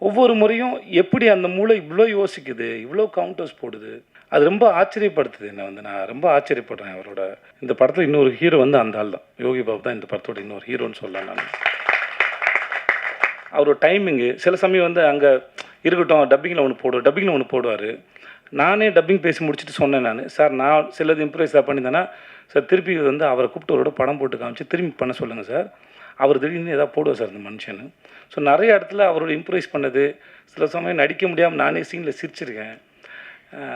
ஒவ்வொரு முறையும் எப்படி அந்த மூளை இவ்வளோ யோசிக்குது, இவ்வளோ கவுண்டர்ஸ் போடுது, அது ரொம்ப ஆச்சரியப்படுத்துது என்னை வந்து. நான் ரொம்ப ஆச்சரியப்படுறேன் அவரோட. இந்த படத்தில் இன்னொரு ஹீரோ வந்து அந்த ஆள் தான், யோகி பாபு தான் இந்த படத்தோட இன்னொரு ஹீரோன்னு சொல்லலாம் நான். அவரோட டைமிங்கு சில சமயம் வந்து அங்கே இருக்கட்டும், டப்பிங்கில் ஒன்று போடுவார். நானே டப்பிங் பேசி முடிச்சுட்டு சொன்னேன் நான், சார் நான் சிலது இம்ப்ரூவைஸாக பண்ணியிருந்தேன்னா சார் திருப்பி வந்து அவரை கூப்பிட்டு அவரோட படம் போட்டு காமிச்சு திரும்பி பண்ண சொல்லுங்கள் சார், அவர் திடீர்னு எதாவது போடுவார் சார் இந்த மனுஷன். ஸோ நிறைய இடத்துல அவரோட இம்ப்ரூவைஸ் பண்ணது, சில சமயம் நடிக்க முடியாமல் நானே சீனில் சிரிச்சிருக்கேன்.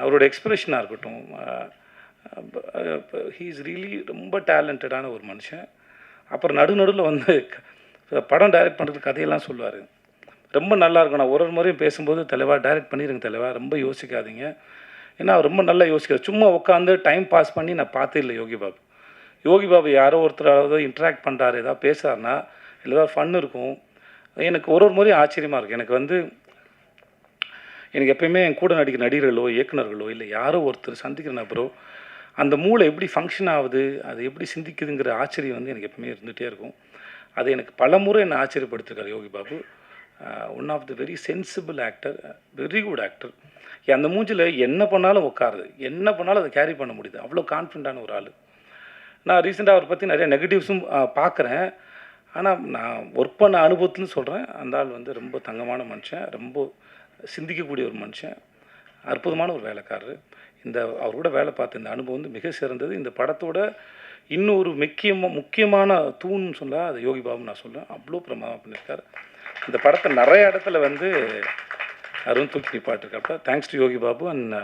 அவரோட எக்ஸ்பிரஷனாக இருக்கட்டும், ஹீ இஸ் ரியலி ரொம்ப டேலண்டடான ஒரு மனுஷன். அப்புறம் நடுநடுவில் வந்து படம் டைரக்ட் பண்ணுறதுக்கு கதையெல்லாம் சொல்லுவார். ரொம்ப நல்லாயிருக்கும். நான் ஒரு முறையும் பேசும்போது, தலைவா டைரக்ட் பண்ணிடுங்க தலைவா, ரொம்ப யோசிக்காதீங்க. ஏன்னா அவர் ரொம்ப நல்லா யோசிக்கிறார். சும்மா உட்காந்து டைம் பாஸ் பண்ணி நான் பார்த்தே இல்லை யோகி பாபு. யோகி பாபு யாரோ ஒருத்தராவது இன்ட்ராக்ட் பண்ணுறாரு, ஏதாவது பேசுகிறாருன்னா இல்லை ஏதாவது ஃபன் இருக்கும். எனக்கு ஒரு முறையும் ஆச்சரியமாக இருக்குது. எனக்கு எப்பயுமே என் கூட நடிக்கிற நடிகர்களோ இயக்குநர்களோ இல்லை யாரோ ஒருத்தர் சந்திக்கிற நபரோ அந்த மூளை எப்படி ஃபங்க்ஷன் ஆகுது, அது எப்படி சிந்திக்குதுங்கிற ஆச்சரியம் வந்து எனக்கு எப்பவுமே இருந்துகிட்டே இருக்கும். அது எனக்கு பல முறை என்னை ஆச்சரியப்படுத்திருக்கார் Yogi Babu. One of the very sensible actor, very good actor. அந்த மூஞ்சில் என்ன பண்ணாலும் உட்காருது, என்ன பண்ணாலும் அதை கேரி பண்ண முடியுது, அவ்வளோ கான்ஃபிடண்ட்டான ஒரு ஆள். நான் ரீசெண்டாக அவரை பற்றி நிறைய நெகட்டிவ்ஸும் பார்க்குறேன். ஆனால் நான் ஒர்க் பண்ண அனுபவத்துன்னு சொல்கிறேன், அந்த ஆள் வந்து ரொம்ப தங்கமான மனுஷன், ரொம்ப சிந்திக்கக்கூடிய ஒரு மனுஷன், அற்புதமான ஒரு வேலைக்காரர். அவர் கூட வேலை பார்த்த இந்த அனுபவம் வந்து மிக சிறந்தது. இந்த படத்தோட இன்னொரு முக்கியமான தூண்னு சொன்னால் அது யோகி பாபு நான் சொல்லுவேன். அவ்வளோ பிரமாதம் பண்ணியிருக்காரு. இந்த படத்தை நிறைய இடத்துல வந்து அருண் தூக்கி நிப்பாட்டிருக்காப்ப. Thanks to Yogi Babu. And